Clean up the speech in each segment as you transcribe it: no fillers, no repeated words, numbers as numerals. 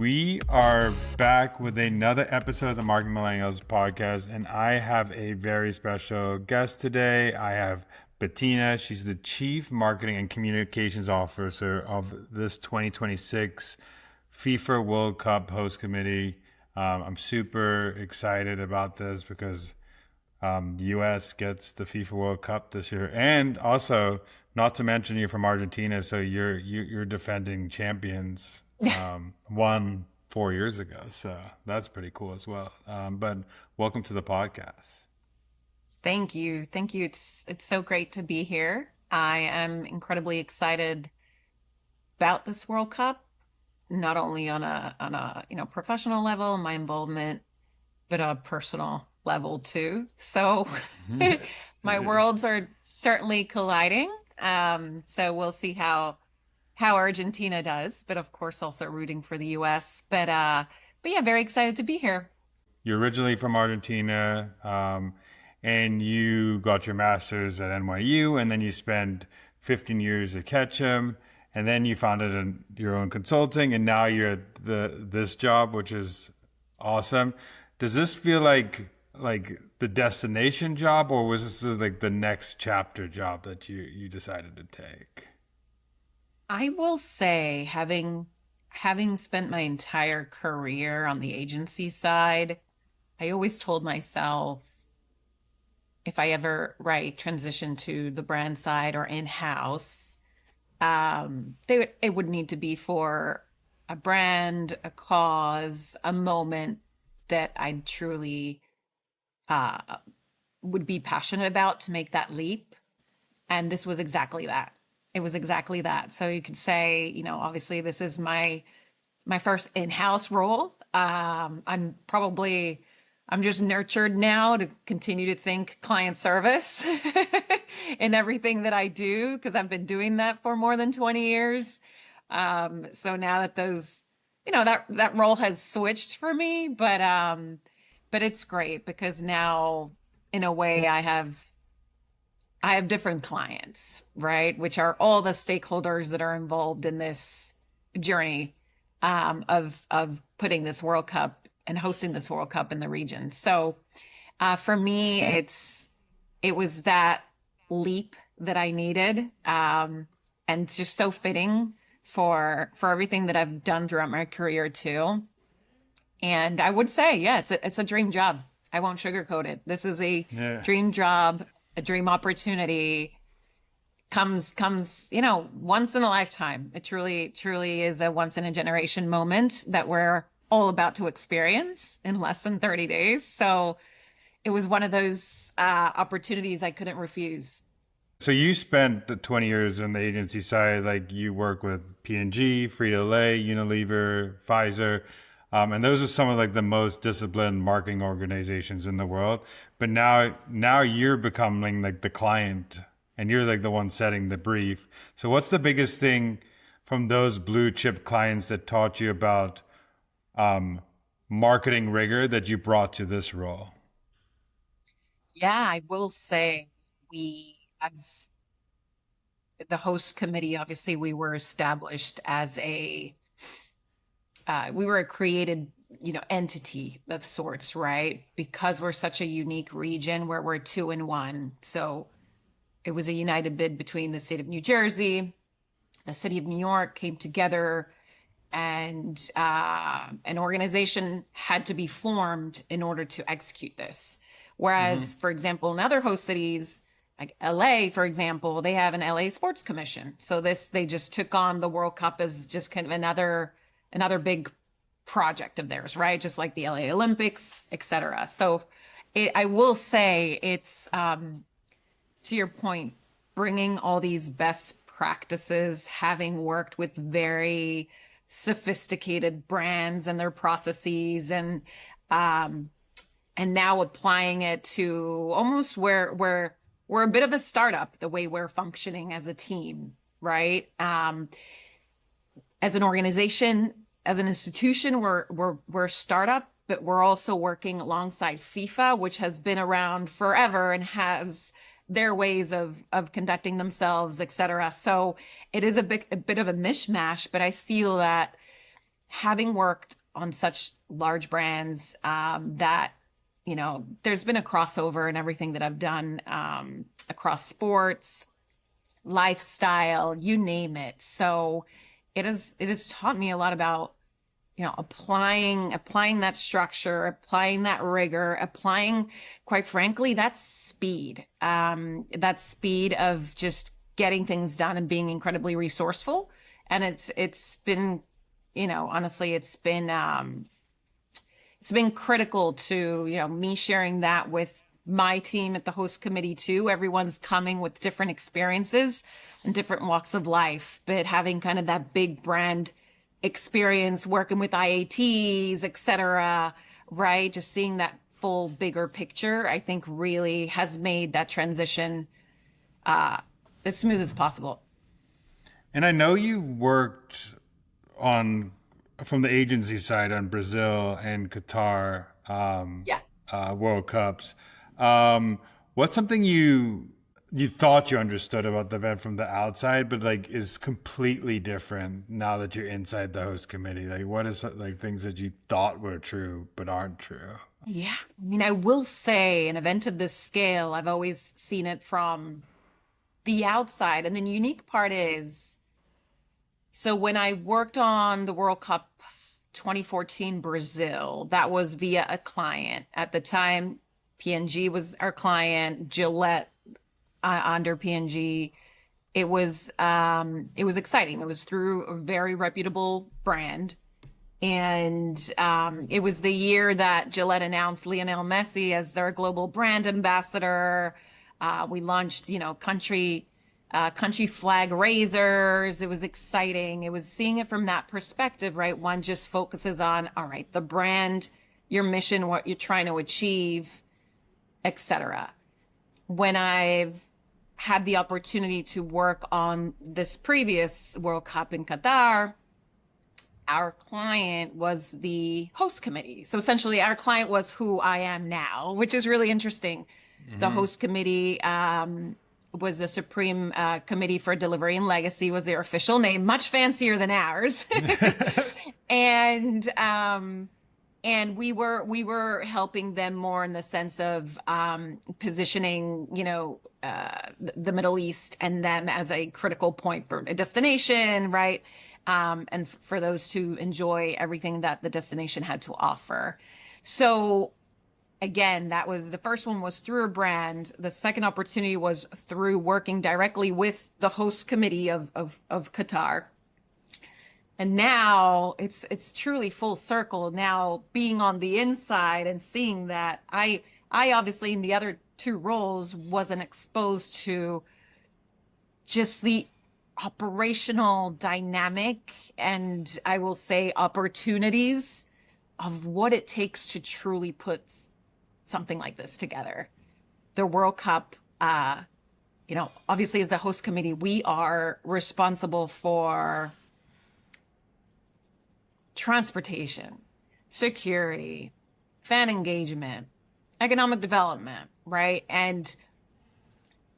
We are back with another episode of the Marketing Millennials podcast, and I have a very special guest today. I have Bettina. She's the Chief Marketing and Communications Officer of this 2026 FIFA World Cup host committee. I'm super excited about this because the U.S. gets the FIFA World Cup this year, and also, not to mention, you're from Argentina, so you're defending champions. Won 4 years ago, so that's pretty cool as well. But welcome to the podcast. Thank you. Thank you. It's so great to be here. I am incredibly excited about this World Cup, not only on a professional level, my involvement, but a personal level too. So my worlds are certainly colliding. So we'll see how Argentina does, but of course also rooting for the US. But yeah, very excited to be here. You're originally from Argentina, and you got your master's at NYU, and then you spent 15 years at Ketchum, and then you founded your own consulting, and now you're at this job, which is awesome. Does this feel like the destination job, or was this like the next chapter job that you decided to take? I will say, having spent my entire career on the agency side, I always told myself if I ever transition to the brand side or in-house, it would need to be for a brand, a cause, a moment that I truly uh, would be passionate about to make that leap. And this was exactly that. It was exactly that. So you could say, obviously this is my first in-house role. I'm just nurtured now to continue to think client service in everything that I do because I've been doing that for more than 20 years. So now that that role has switched for me, but it's great because now in a way I have different clients, right? Which are all the stakeholders that are involved in this journey of putting this World Cup and hosting this World Cup in the region. So for me, it was that leap that I needed, and it's just so fitting for everything that I've done throughout my career too. And I would say, yeah, it's a dream job. I won't sugarcoat it. This is a Yeah. dream job, a dream opportunity comes, once in a lifetime. It truly is a once in a generation moment that we're all about to experience in less than 30 days. So it was one of those opportunities I couldn't refuse. So you spent the 20 years on the agency side, like you work with P&G, Frito-Lay, Unilever, Pfizer, and those are some of like the most disciplined marketing organizations in the world. But now you're becoming like the client, and you're like the one setting the brief. So what's the biggest thing from those blue chip clients that taught you about marketing rigor that you brought to this role? Yeah, I will say as the host committee, obviously we were established as we were a created, entity of sorts, right? Because we're such a unique region where we're two in one. So it was a united bid between the state of New Jersey, the city of New York came together, and an organization had to be formed in order to execute this. Whereas, for example, in other host cities, like LA, for example, they have an LA Sports Commission. So they just took on the World Cup as just kind of another big project of theirs, right? Just like the LA Olympics, etc. So I will say it's to your point, bringing all these best practices, having worked with very sophisticated brands and their processes, and now applying it to almost where we're a bit of a startup, the way we're functioning as a team, right? As an organization, as an institution, we're a startup, but we're also working alongside FIFA, which has been around forever and has their ways of conducting themselves, et cetera. So it is a bit of a mishmash, but I feel that having worked on such large brands, that, there's been a crossover in everything that I've done, across sports, lifestyle, you name it. So it has taught me a lot about, applying that structure, applying that rigor, applying, quite frankly, that speed of just getting things done and being incredibly resourceful. And it's been, honestly, it's been critical to, me sharing that with my team at the host committee too. Everyone's coming with different experiences and different walks of life, but having kind of that big brand experience working with IATs, et cetera, right? Just seeing that full bigger picture, I think really has made that transition as smooth as possible. And I know you worked on from the agency side on Brazil and Qatar Yeah. World Cups. What's something you thought you understood about the event from the outside, but like is completely different now that you're inside the host committee? Like, what is like things that you thought were true but aren't true? Yeah. I mean, I will say an event of this scale, I've always seen it from the outside. And the unique part is, so when I worked on the World Cup 2014 Brazil, that was via a client. At the time, P&G was our client, Gillette under P&G. It was exciting. It was through a very reputable brand. And it was the year that Gillette announced Lionel Messi as their global brand ambassador. We launched, country flag razors. It was exciting. It was seeing it from that perspective, right? One just focuses on, all right, the brand, your mission, what you're trying to achieve, etc. When I've had the opportunity to work on this previous World Cup in Qatar, our client was the host committee. So essentially our client was who I am now, which is really interesting. The host committee was the Supreme Committee for Delivery and Legacy was their official name, much fancier than ours. and and we were helping them more in the sense of positioning, the Middle East and them as a critical point for a destination, right? And for those to enjoy everything that the destination had to offer. So again, that was the first one was through a brand. The second opportunity was through working directly with the host committee of Qatar. And now it's truly full circle. Now being on the inside and seeing that I obviously in the other two roles wasn't exposed to just the operational dynamic and I will say opportunities of what it takes to truly put something like this together. The World Cup, obviously as a host committee, we are responsible for transportation, security, fan engagement, economic development, right? And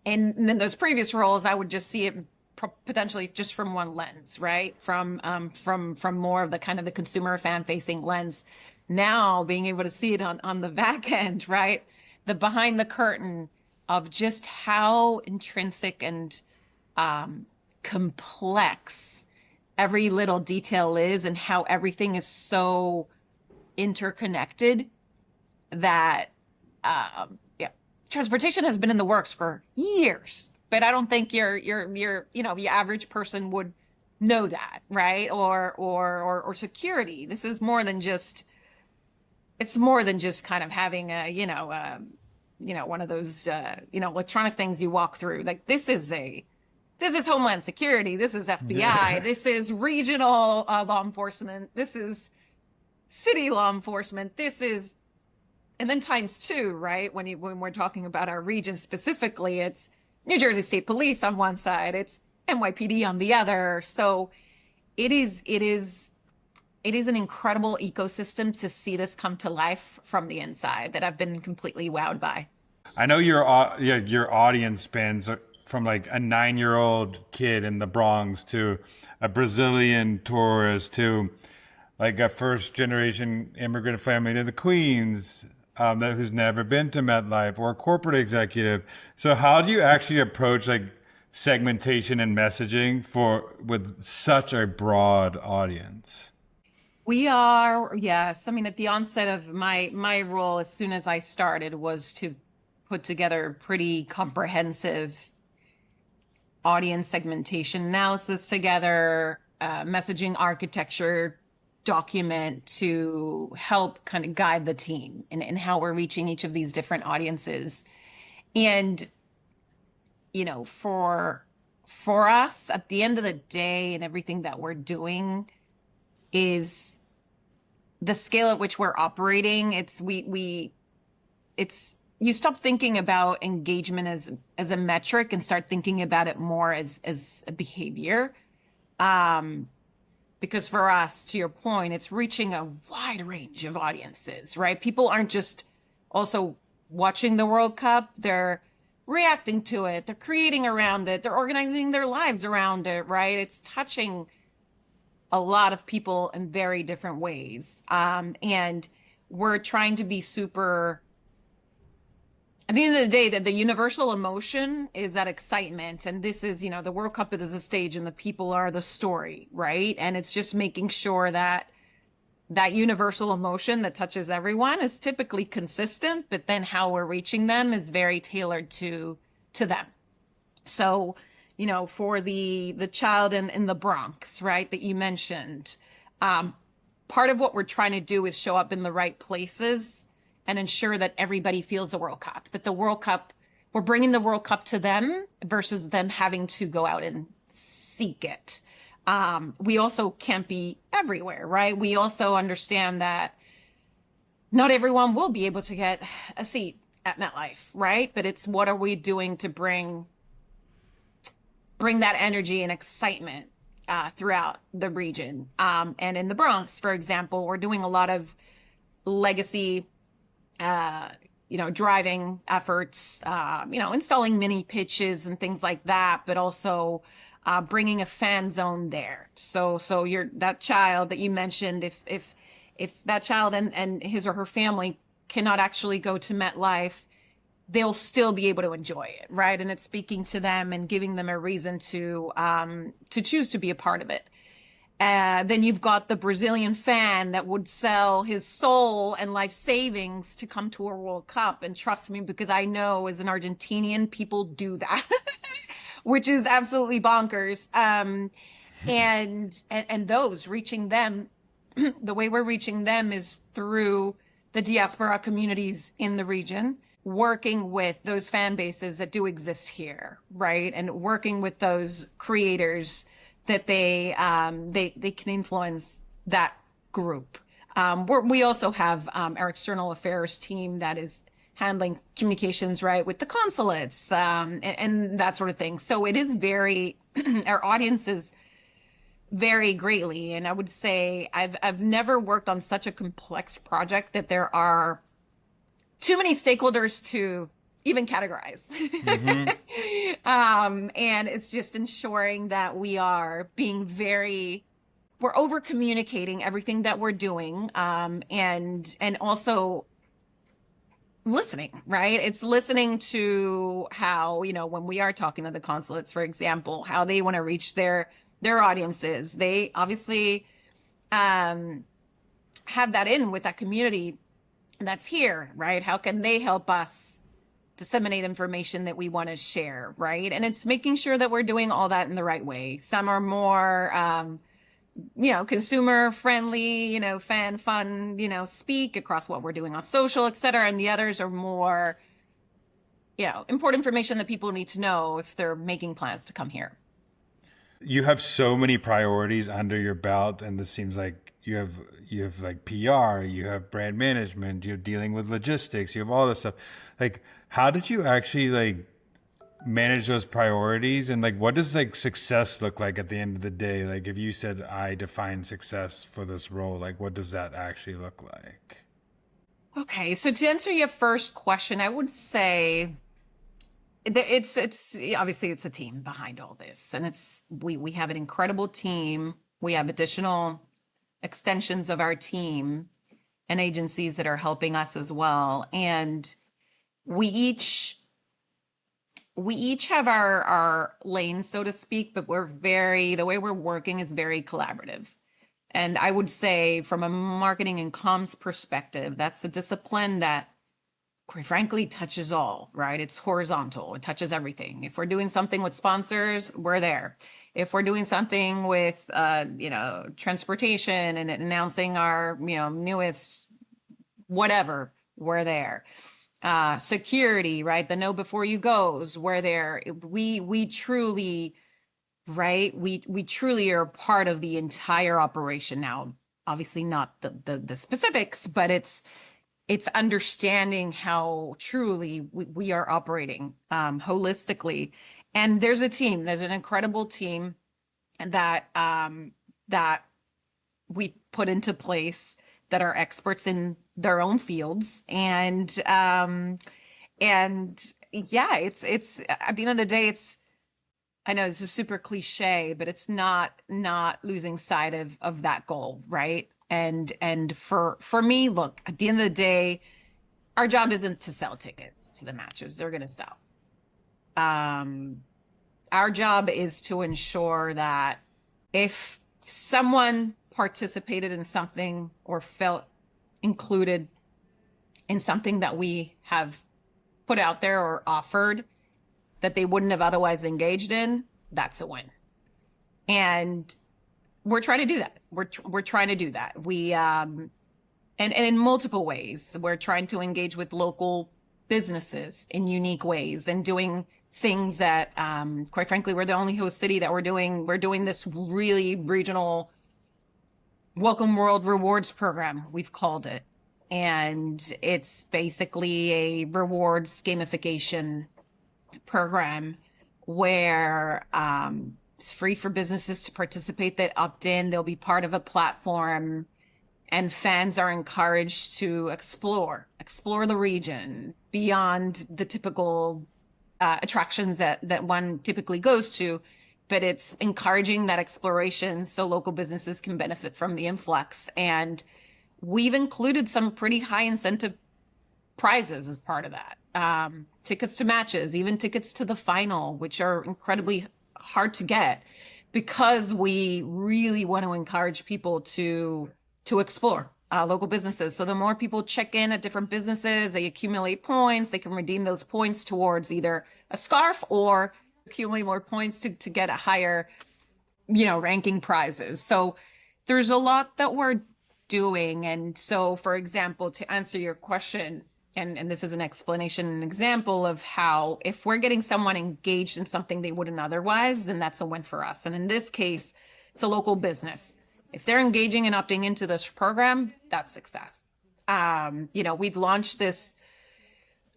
then those previous roles, I would just see it potentially just from one lens, right? From more of the kind of the consumer fan facing lens. Now being able to see it on the back end, right? The behind the curtain of just how intrinsic and complex every little detail is and how everything is so interconnected that, transportation has been in the works for years, but I don't think your the average person would know that, right? Or security. This is more than just, it's more than just kind of having one of those, electronic things you walk through. Like this is Homeland Security. This is FBI. This is regional law enforcement. This is city law enforcement. This is, and then times two, right? When we're talking about our region specifically, it's New Jersey State Police on one side, it's NYPD on the other. So it is an incredible ecosystem to see this come to life from the inside that I've been completely wowed by. I know your audience spans from like a 9-year-old kid in the Bronx to a Brazilian tourist to like a first generation immigrant family to the Queens, that who's never been to MetLife, or a corporate executive. So how do you actually approach like segmentation and messaging for with such a broad audience? We are, yes. I mean, at the onset of my role, as soon as I started, was to put together a pretty comprehensive audience segmentation analysis together, messaging architecture document to help kind of guide the team in how we're reaching each of these different audiences. And, for us, at the end of the day, and everything that we're doing is the scale at which we're operating. It's you stop thinking about engagement as a metric and start thinking about it more as a behavior. Because for us, to your point, it's reaching a wide range of audiences, right? People aren't just also watching the World Cup, they're reacting to it, they're creating around it, they're organizing their lives around it, right? It's touching a lot of people in very different ways. And we're trying to be super, at the end of the day, that the universal emotion is that excitement. And this is, the World Cup is a stage and the people are the story, right? And it's just making sure that that universal emotion that touches everyone is typically consistent, but then how we're reaching them is very tailored to them. So, for the child in the Bronx, right, that you mentioned, part of what we're trying to do is show up in the right places and ensure that everybody feels the World Cup, that the World Cup, we're bringing the World Cup to them versus them having to go out and seek it. We also can't be everywhere, right? We also understand that not everyone will be able to get a seat at MetLife, right? But it's what are we doing to bring that energy and excitement throughout the region. And in the Bronx, for example, we're doing a lot of legacy, driving efforts, installing mini pitches and things like that, but also bringing a fan zone there. So you're that child that you mentioned, if that child and his or her family cannot actually go to MetLife, they'll still be able to enjoy it, right? And it's speaking to them and giving them a reason to choose to be a part of it. Then you've got the Brazilian fan that would sell his soul and life savings to come to a World Cup. And trust me, because I know as an Argentinian, people do that, which is absolutely bonkers. And those reaching them, the way we're reaching them is through the diaspora communities in the region, working with those fan bases that do exist here, right? And working with those creators that they can influence that group. We also have our external affairs team that is handling communications, right, with the consulates and that sort of thing. So it is very, our audiences vary greatly. And I would say I've never worked on such a complex project that there are too many stakeholders to even categorize. Mm-hmm. And it's just ensuring that we are being we're over communicating everything that we're doing, and also listening, right? It's listening to how, when we are talking to the consulates, for example, how they want to reach their audiences. They obviously have that in with that community that's here, right? How can they help us disseminate information that we want to share, right? And it's making sure that we're doing all that in the right way. Some are more, consumer friendly, fan fun, speak across what we're doing on social, et cetera. And the others are more, important information that people need to know if they're making plans to come here. You have so many priorities under your belt, and this seems like you have like PR, you have brand management, you're dealing with logistics, you have all this stuff. Like, how did you actually like manage those priorities, and like what does like success look like at the end of the day? Like, if you said I define success for this role, like what does that actually look like? Okay, so to answer your first question, I would say it's obviously it's a team behind all this, and we have an incredible team. We have additional extensions of our team and agencies that are helping us as well. And we each have our lanes, so to speak, but the way we're working is very collaborative. And I would say from a marketing and comms perspective, that's a discipline that quite frankly touches all, right? It's horizontal. It touches everything. If we're doing something with sponsors, we're there. If we're doing something with, transportation and announcing our, newest whatever, we're there. Security, right? The know before you goes, we're there. We truly, right? We truly are part of the entire operation now. Obviously not the specifics, but it's understanding how truly we are operating holistically. And there's an incredible team that that we put into place that are experts in their own fields. And yeah, it's at the end of the day, I know this is super cliche, but it's not losing sight of that goal, right? And for me, look, at the end of the day, our job isn't to sell tickets to the matches. They're going to sell. Our job is to ensure that if someone participated in something or felt included in something that we have put out there or offered that they wouldn't have otherwise engaged in, that's a win. And we're trying to do that. We're trying to do that. We and in multiple ways. We're trying to engage with local businesses in unique ways and doing things that, quite frankly, we're the only host city that we're doing this really regional Welcome World Rewards program, we've called it. And it's basically a rewards gamification program where it's free for businesses to participate that opt in. They'll be part of a platform, and fans are encouraged to explore the region beyond the typical attractions that one typically goes to. But it's encouraging that exploration so local businesses can benefit from the influx. And we've included some pretty high incentive prizes as part of that. Tickets to matches, even tickets to the final, which are incredibly hard to get because we really want to encourage people to explore local businesses. So the more people check in at different businesses, they accumulate points, they can redeem those points towards either a scarf or accumulate more points to get a higher, ranking prizes. So there's a lot that we're doing. And so, for example, to answer your question, and this is an explanation, an example of how if we're getting someone engaged in something they wouldn't otherwise, then that's a win for us. And in this case, it's a local business. If they're engaging and opting into this program, that's success. We've launched this,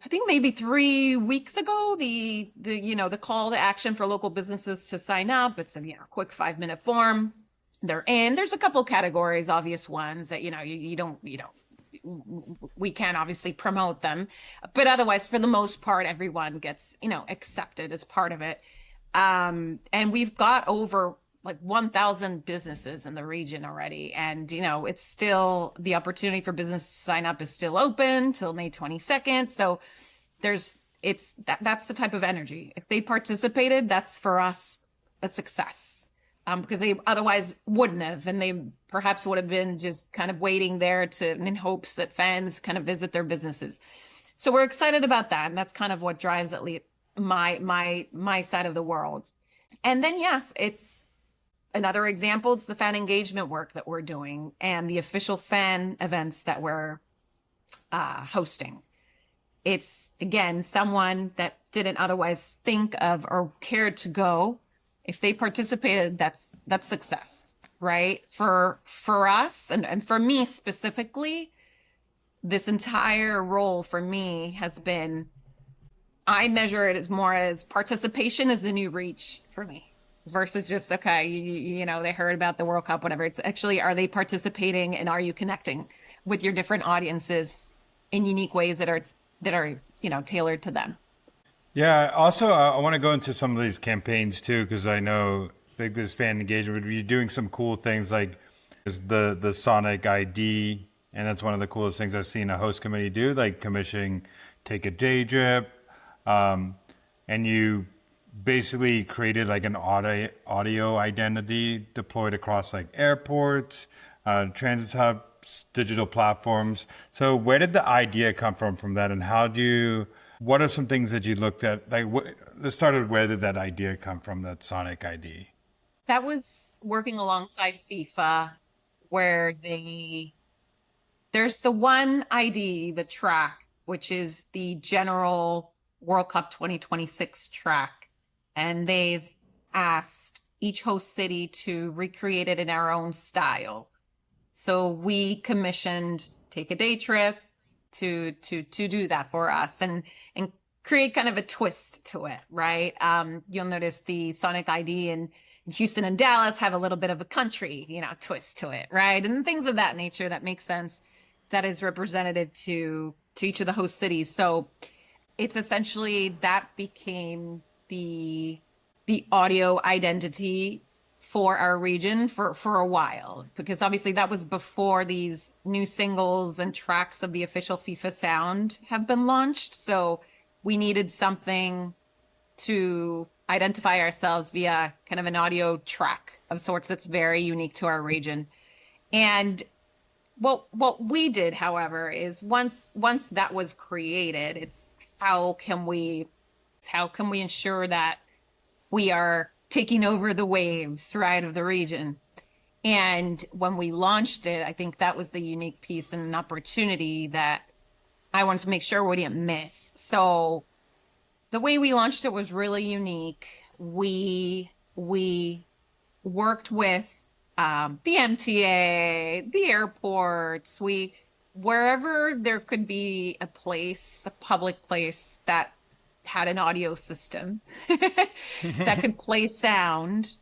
I think maybe 3 weeks ago, the call to action for local businesses to sign up. It's a quick 5-minute form. They're in. There's a couple categories, obvious ones that we can obviously promote them, but otherwise, for the most part, everyone gets accepted as part of it. And we've got over like 1,000 businesses in the region already, and it's still the opportunity for business to sign up is still open till May 22nd. So that's the type of energy. If they participated, that's for us a success. Because they otherwise wouldn't have, and they perhaps would have been just kind of waiting there in hopes that fans kind of visit their businesses. So we're excited about that, and that's kind of what drives at least my side of the world. And then yes, it's another example. It's the fan engagement work that we're doing and the official fan events that we're hosting. It's again someone that didn't otherwise think of or cared to go. If they participated, that's success, right? For us and for me specifically, this entire role for me has been, I measure it as more as participation is the new reach for me versus just, okay, they heard about the World Cup, whatever. It's actually, are they participating and are you connecting with your different audiences in unique ways that are tailored to them? Yeah. Also, I want to go into some of these campaigns too, because I know like this fan engagement, you're doing some cool things like is the Sonic ID, and that's one of the coolest things I've seen a host committee do, like commissioning Take a Day Trip, and you basically created like an audio identity deployed across like airports, transit hubs, digital platforms. So where did the idea come from that, and how do you? What are some things that you looked at? Like, let's start with where did that idea come from? That Sonic ID. That was working alongside FIFA, where there's the one ID, the track, which is the general World Cup 2026 track. And they've asked each host city to recreate it in our own style. So we commissioned Take a Day Trip to do that for us and create kind of a twist to it, right? You'll notice the Sonic ID in Houston and Dallas have a little bit of a country, twist to it, right? And things of that nature that make sense, that is representative to each of the host cities. So it's essentially that became the audio identity for our region for a while, because obviously that was before these new singles and tracks of the official FIFA sound have been launched. So we needed something to identify ourselves via kind of an audio track of sorts that's very unique to our region. And what we did, however, is once that was created, it's how can we ensure that we are taking over the waves, right, of the region. And when we launched it, I think that was the unique piece and an opportunity that I wanted to make sure we didn't miss. So the way we launched it was really unique. We worked with the MTA, the airports, wherever there could be a public place that had an audio system that could play sound.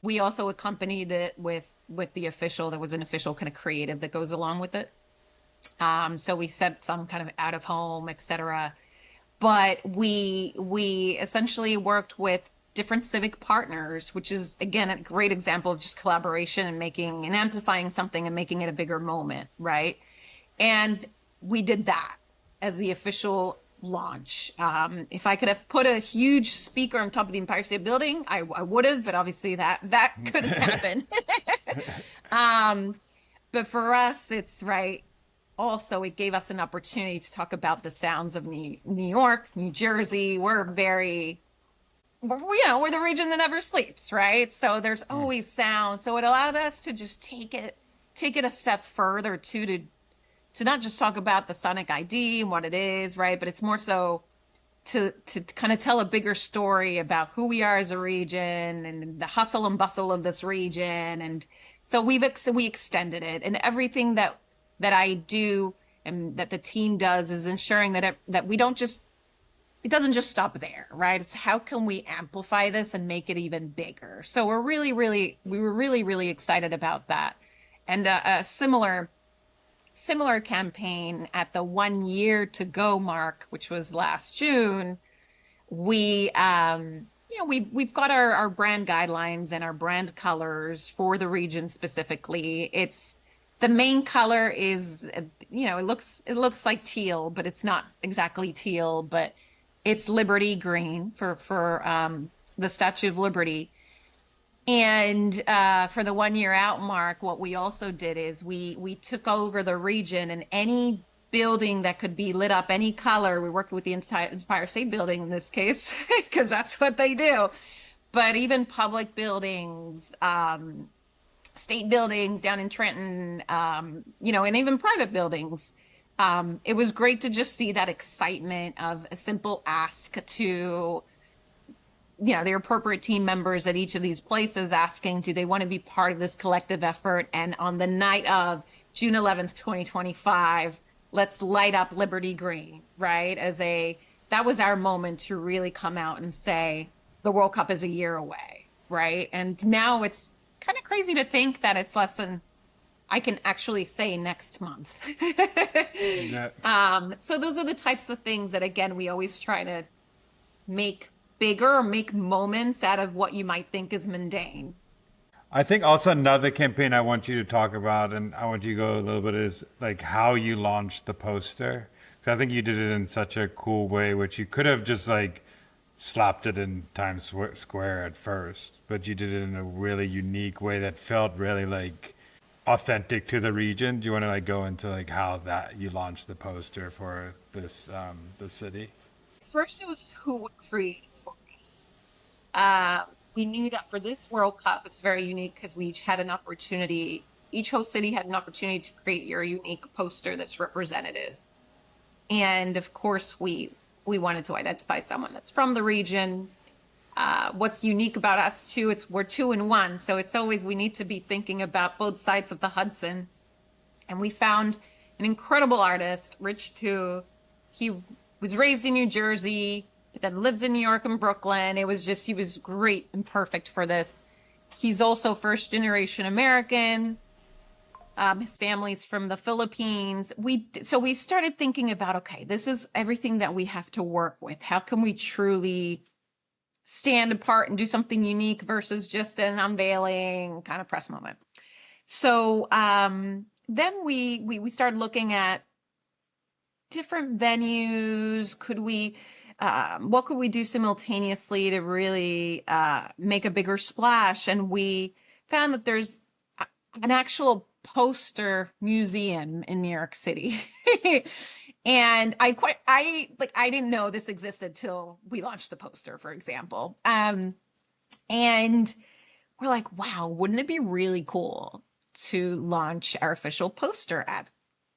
We also accompanied it with the official. There was an official kind of creative that goes along with it. So we set some kind of out of home, etc. But we essentially worked with different civic partners, which is again a great example of just collaboration and making and amplifying something and making it a bigger moment, right? And we did that as the official launch. If I could have put a huge speaker on top of the Empire State Building, I would have, but obviously that couldn't happen. But for us, it's right. Also, it gave us an opportunity to talk about the sounds of New York, New Jersey. We're the region that never sleeps, right? So there's always sound. So it allowed us to just take it a step further to not just talk about the Sonic ID and what it is, right? But it's more so to kind of tell a bigger story about who we are as a region and the hustle and bustle of this region. And so we extended it, and everything that I do and that the team does is ensuring that we don't just, it doesn't just stop there, right? It's how can we amplify this and make it even bigger? So we were really excited about that. And a similar campaign at the 1 year to go mark, which was last June, we've got our brand guidelines and our brand colors for the region specifically. It's the main color is, it looks like teal, but it's not exactly teal, but it's Liberty green for the Statue of Liberty. And for the 1 year out mark, what we also did is we took over the region, and any building that could be lit up any color. We worked with the Empire State Building in this case, because that's what they do. But even public buildings, state buildings down in Trenton, and even private buildings. It was great to just see that excitement of a simple ask to the appropriate team members at each of these places, asking, do they want to be part of this collective effort? And on the night of June 11th, 2025, let's light up Liberty Green, right? That was our moment to really come out and say, the World Cup is a year away, right? And now it's kind of crazy to think that it's less than, I can actually say, next month. So those are the types of things that, again, we always try to make bigger or make moments out of what you might think is mundane. I think also another campaign I want you to talk about, and I want you to go a little bit, is like how you launched the poster. 'Cause I think you did it in such a cool way, which you could have just like slapped it in Square at first, but you did it in a really unique way that felt really like authentic to the region. Do you want to like go into like how that you launched the poster for this the city? First, it was who would create it for us. Uh, we knew that for this World Cup, it's very unique because we each had an opportunity. Each host city had an opportunity to create your unique poster that's representative. And of course, we wanted to identify someone that's from the region. What's unique about us too, it's we're two in one. So it's always we need to be thinking about both sides of the Hudson. And we found an incredible artist, Rich too. He was raised in New Jersey, but then lives in New York and Brooklyn. It was just he was great and perfect for this. He's also first generation American. His family's from the Philippines. So we started thinking about, okay, this is everything that we have to work with. How can we truly stand apart and do something unique versus just an unveiling kind of press moment? So then we started looking at different venues. What could we do simultaneously to really make a bigger splash? And we found that there's an actual poster museum in New York City. And I didn't know this existed till we launched the poster, for example. And we're like, wow, wouldn't it be really cool to launch our official poster at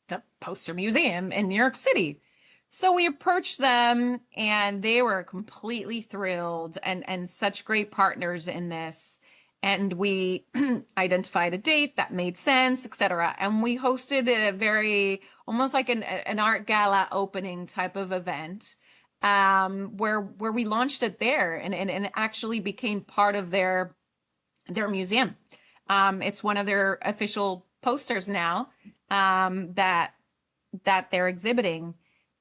the Poster Museum in New York City? So we approached them and they were completely thrilled and such great partners in this. And we identified a date that made sense, etc. And we hosted a very, almost like an art gala opening type of event, where we launched it there and it actually became part of their museum. It's one of their official posters now, that they're exhibiting.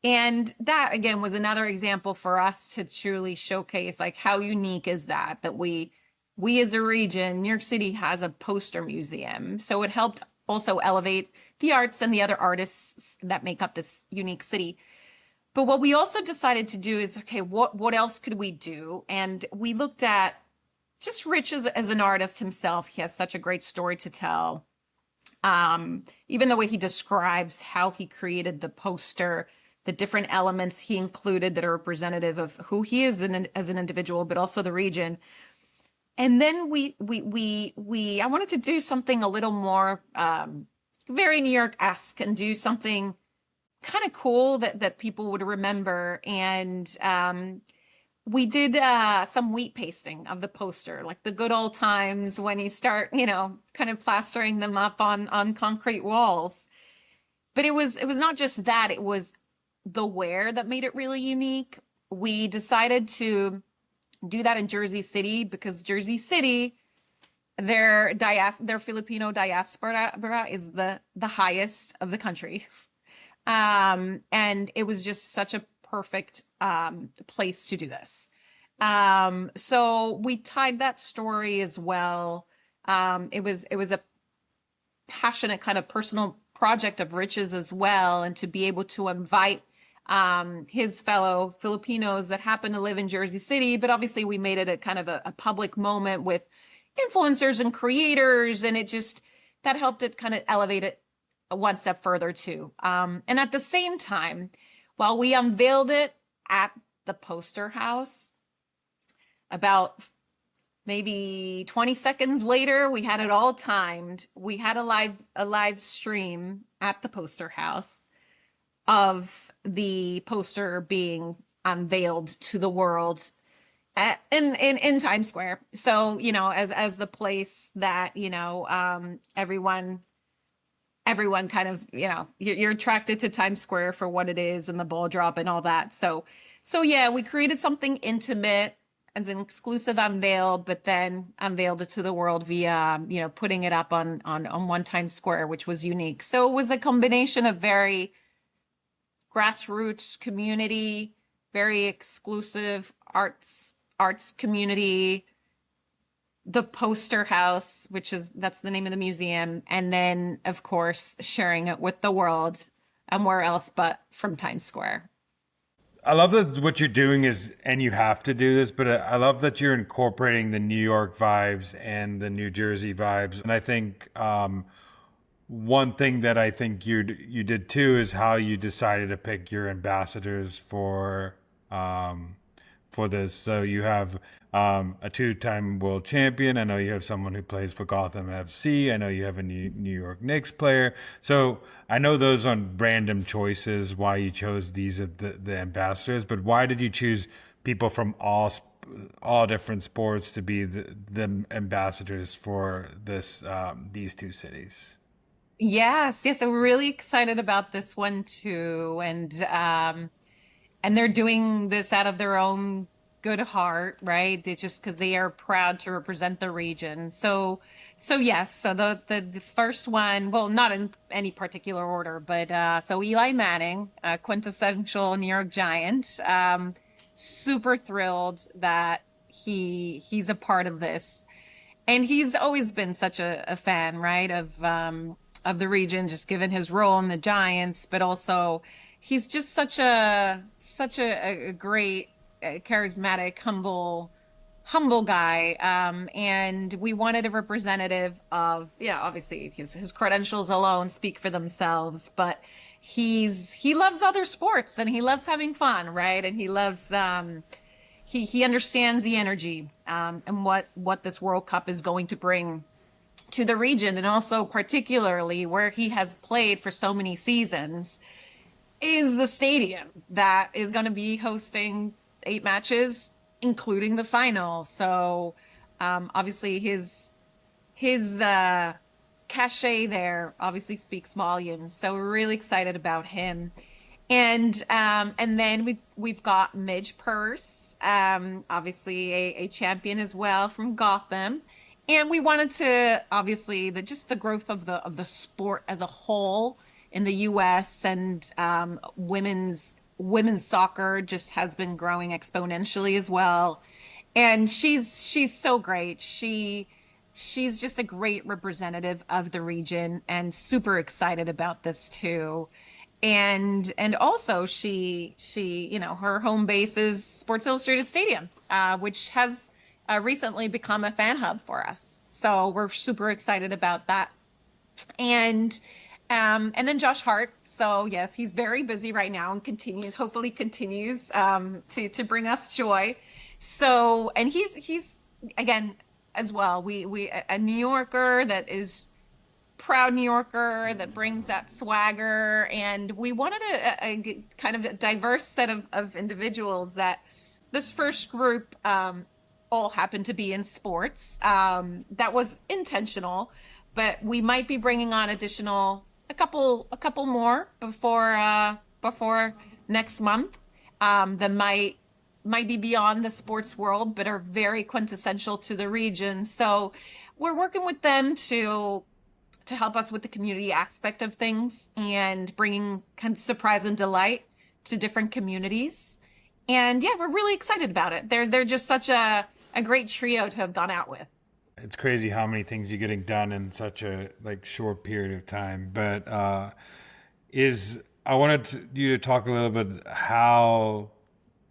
And that again was another example for us to truly showcase like how unique is that we as a region, New York City has a poster museum. So it helped also elevate the arts and the other artists that make up this unique city. But what we also decided to do is, okay, what else could we do? And we looked at just Rich as an artist himself. He has such a great story to tell. Even the way he describes how he created the poster, the different elements he included that are representative of who he is as an individual, but also the region. And then I wanted to do something a little more, very New York-esque and do something kind of cool that people would remember. And, we did some wheat pasting of the poster, like the good old times when you start, kind of plastering them up on concrete walls. But it was not just that, it was the wear that made it really unique. We decided to do that in Jersey City because Jersey City, their Filipino diaspora is the highest of the country. And it was just such a perfect place to do this. So we tied that story as well. It was a passionate kind of personal project of Rich's as well, and to be able to invite his fellow Filipinos that happen to live in Jersey City, but obviously we made it a kind of a public moment with influencers and creators, and that helped it kind of elevate it one step further too. And at the same time, while we unveiled it at the poster house, about maybe 20 seconds later, we had it all timed. We had a live stream at the poster house of the poster being unveiled to the world in Times Square. So, as the place that, everyone kind of, you're attracted to Times Square for what it is and the ball drop and all that. So yeah, we created something intimate as an exclusive unveil, but then unveiled it to the world via, putting it up on one Times Square, which was unique. So it was a combination of very grassroots community, very exclusive arts community, the poster house, that's the name of the museum, and then of course sharing it with the world, and where else but from Times Square. I love that what you're doing is, and you have to do this, but I love that you're incorporating the New York vibes and the New Jersey vibes. And I think one thing that I think you did too is how you decided to pick your ambassadors um, for this. So you have a two-time world champion. I know you have someone who plays for Gotham FC. I know you have a New York Knicks player. So I know those aren't random choices why you chose these as the ambassadors, but why did you choose people from all different sports to be the ambassadors for this these two cities? Yes, I'm really excited about this one too, and they're doing this out of their own good heart, right? They just because they are proud to represent the region. So yes, so the first one, well, not in any particular order, but so Eli Manning, quintessential New York Giant, super thrilled that he's a part of this, and he's always been such a fan, right, of the region, just given his role in the Giants, but also he's just such a great, charismatic, humble guy. And we wanted a representative of, yeah, obviously his credentials alone speak for themselves, but he loves other sports and he loves having fun, right? And he loves he understands the energy and what this World Cup is going to bring to the region, and also particularly where he has played for so many seasons is the stadium that is going to be hosting 8 matches, including the final. So obviously his cachet there obviously speaks volumes. So we're really excited about him. And then we've got Midge Purse, obviously a champion as well from Gotham. And we wanted to obviously just the growth of the sport as a whole in the US, and women's soccer just has been growing exponentially as well. And she's so great. She's just a great representative of the region and super excited about this too. And also she her home base is Sports Illustrated Stadium, which has recently become a fan hub for us. So we're super excited about that. And then Josh Hart. So yes, he's very busy right now and hopefully continues to bring us joy. So, and he's again as well. We a New Yorker that is proud New Yorker that brings that swagger, and we wanted a kind of a diverse set of individuals. That this first group all happened to be in sports. That was intentional, but we might be bringing on a couple more before next month. That might be beyond the sports world, but are very quintessential to the region. So we're working with them to help us with the community aspect of things and bringing kind of surprise and delight to different communities. And yeah, we're really excited about it. They're just such a great trio to have gone out with. It's crazy how many things you're getting done in such a like short period of time. But is I wanted you to talk a little bit how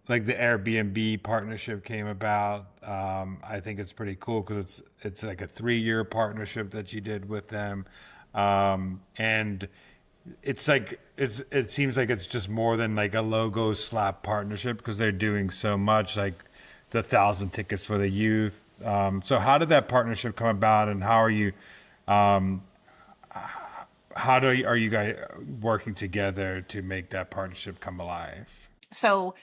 like the Airbnb partnership came about. I think it's pretty cool because it's like a 3 year partnership that you did with them, and it seems like it's just more than like a logo slap partnership because they're doing so much, like the 1,000 tickets for the youth. So how did that partnership come about, and um, are you guys working together to make that partnership come alive? So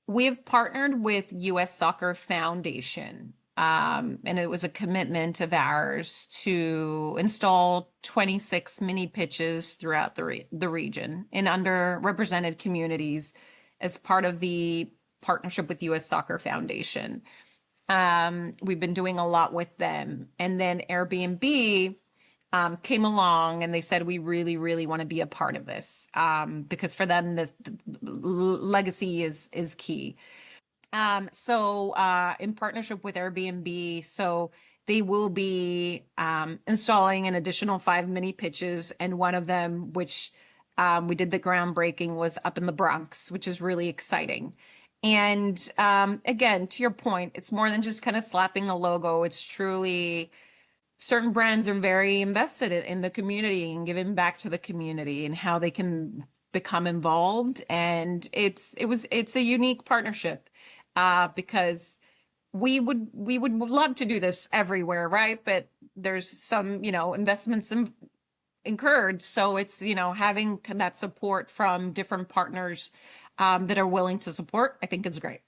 we've partnered with US Soccer Foundation. And it was a commitment of ours to install 26 mini pitches throughout the region in underrepresented communities as part of the partnership with US Soccer Foundation. We've been doing a lot with them. And then Airbnb came along and they said, we really, really want to be a part of this, because for them, the legacy is key. So in partnership with Airbnb, so they will be installing an additional 5 mini pitches, and one of them, which we did the groundbreaking, was up in the Bronx, which is really exciting. And again, to your point, it's more than just kind of slapping a logo. It's truly certain brands are very invested in the community and giving back to the community and how they can become involved. And it's a unique partnership because we would love to do this everywhere, right? But there's some, investments incurred. So it's, having that support from different partners that are willing to support, I think is great.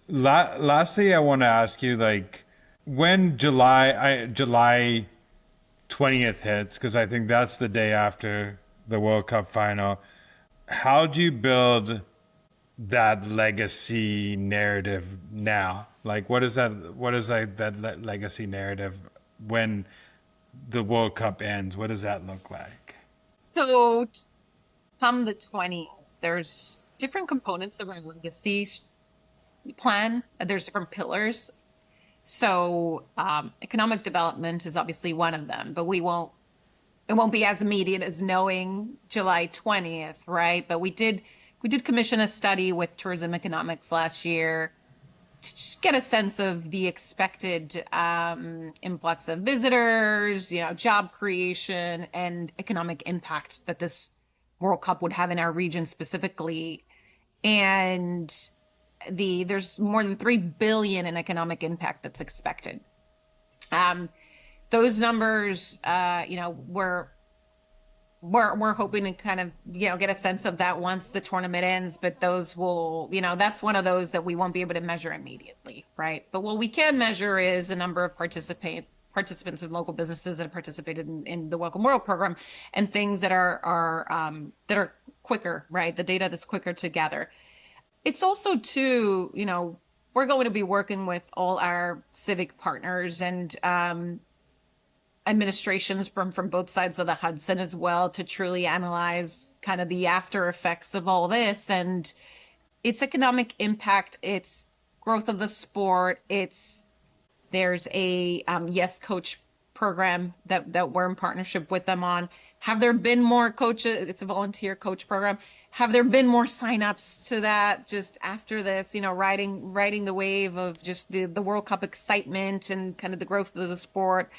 Lastly, I want to ask you, like, when July 20th hits, because I think that's the day after the World Cup final. How do you build that legacy narrative now? Like, what is that? What is like that legacy narrative when the World Cup ends? What does that look like? So come the 20th, there's different components of our legacy plan. There's different pillars. So economic development is obviously one of them, but it won't be as immediate as knowing July 20th, right? But we did commission a study with Tourism Economics last year to just get a sense of the expected influx of visitors, job creation and economic impact that this World Cup would have in our region specifically. And there's more than 3 billion in economic impact that's expected. Those numbers, we're hoping to kind of, get a sense of that once the tournament ends, but those will, that's one of those that we won't be able to measure immediately, right? But what we can measure is the number of participants in local businesses that have participated in the Welcome World program, and things that are quicker, right? The data that's quicker to gather. It's also too, we're going to be working with all our civic partners and administrations from both sides of the Hudson as well, to truly analyze kind of the after effects of all this and its economic impact, its growth of the sport. There's a Yes Coach program that we're in partnership with them on. Have there been more coaches? It's a volunteer coach program. Have there been more signups to that just after this, riding the wave of just the World Cup excitement and kind of the growth of the sport?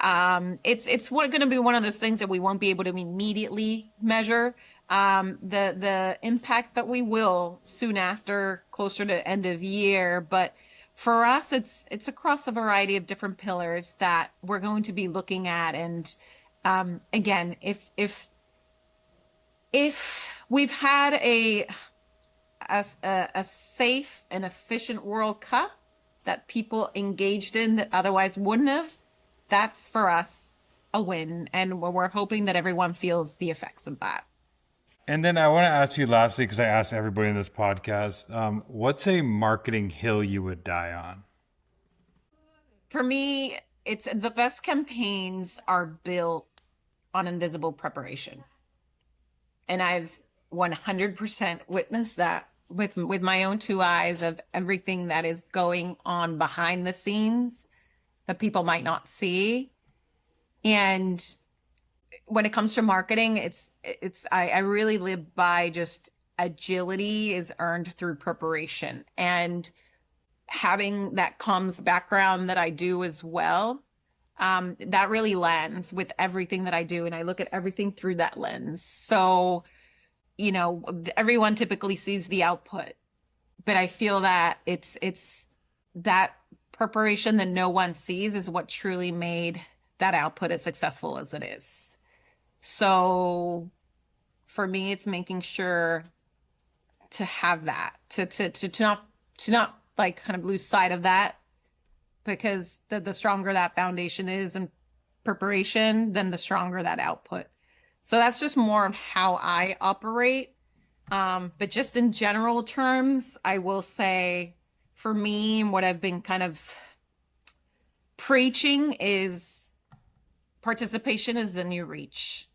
It's going to be one of those things that we won't be able to immediately measure the impact, but we will soon after, closer to end of year. But for us, it's across a variety of different pillars that we're going to be looking at. And again, if we've had a safe and efficient World Cup that people engaged in that otherwise wouldn't have, that's for us a win. And we're hoping that everyone feels the effects of that. And then I want to ask you lastly, because I asked everybody in this podcast, what's a marketing hill you would die on? For me, it's the best campaigns are built on invisible preparation. And I've 100% witnessed that with my own two eyes of everything that is going on behind the scenes that people might not see. And when it comes to marketing, I really live by just agility is earned through preparation, and having that comms background that I do as well. That really lands with everything that I do, and I look at everything through that lens. So, everyone typically sees the output, but I feel that it's that preparation that no one sees is what truly made that output as successful as it is. So for me, it's making sure to have that, to not like kind of lose sight of that, because the stronger that foundation is in preparation, then the stronger that output. So that's just more of how I operate. But just in general terms, I will say for me, what I've been kind of preaching is participation is the new reach.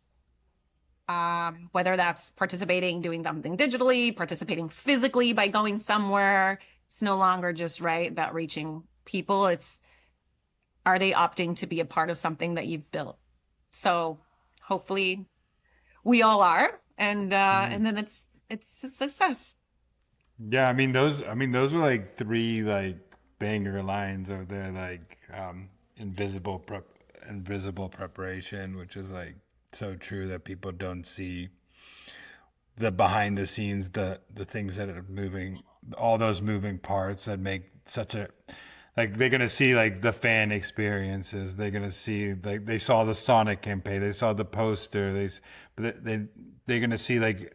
Whether that's participating, doing something digitally, participating physically by going somewhere, it's no longer just about reaching people. It's are they opting to be a part of something that you've built? So hopefully we all are, and then it's a success. Yeah, those were like three like banger lines over there, like invisible preparation, which is like so true that people don't see the behind the scenes, the things that are moving, all those moving parts that make such a, like they're gonna see like the fan experiences. They're gonna see like they saw the Sonic campaign, they saw the poster, but they're gonna see like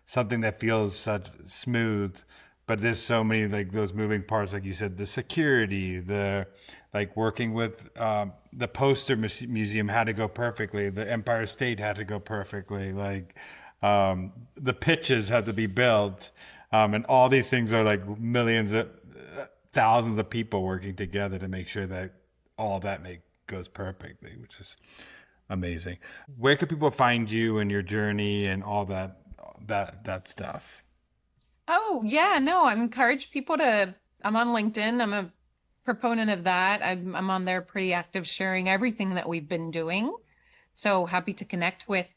something that feels such smooth. But there's so many like those moving parts, like you said, the security, the like working with the poster museum had to go perfectly. The Empire State had to go perfectly. Like the pitches had to be built, and all these things are like millions of thousands of people working together to make sure that all that goes perfectly, which is amazing. Where could people find you and your journey and all that stuff? Oh, yeah, no, I encourage people to, I'm on LinkedIn. I'm a proponent of that. I'm on there pretty active, sharing everything that we've been doing. So happy to connect with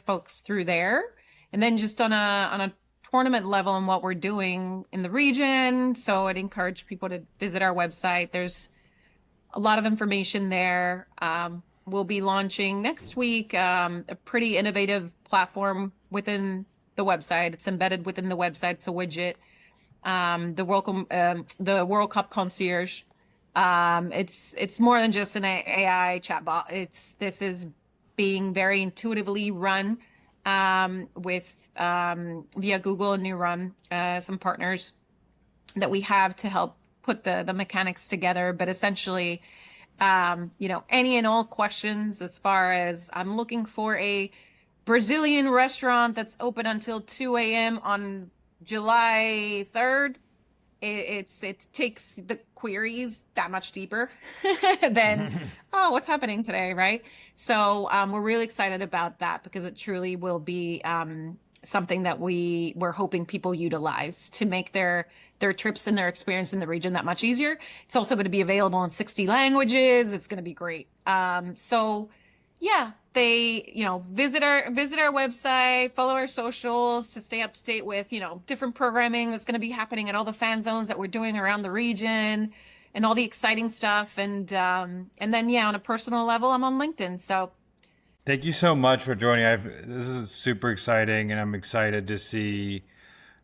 folks through there. And then just on a tournament level and what we're doing in the region. So I'd encourage people to visit our website. There's a lot of information there. We'll be launching next week a pretty innovative platform within the website. It's embedded within the website. It's a widget. The World Cup Concierge. It's more than just an AI chatbot. This is being very intuitively run with via Google and Neuron, some partners that we have to help put the mechanics together. But essentially, any and all questions as far as I'm looking for a Brazilian restaurant that's open until 2 a.m. on July 3rd. It takes the queries that much deeper than, oh, what's happening today, right? So we're really excited about that because it truly will be something that we're hoping people utilize to make their trips and their experience in the region that much easier. It's also going to be available in 60 languages. It's going to be great. So yeah, they, visit our website, follow our socials to stay up to date with, different programming that's going to be happening at all the fan zones that we're doing around the region and all the exciting stuff. And then, yeah, on a personal level, I'm on LinkedIn. So Thank you so much for joining. This is super exciting, and I'm excited to see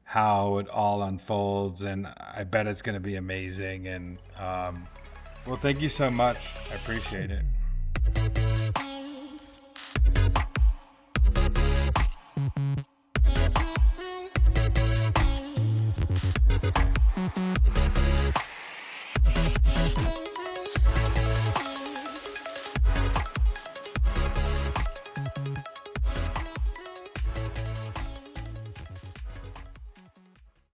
how it all unfolds. And I bet it's going to be amazing. And well, thank you so much. I appreciate it.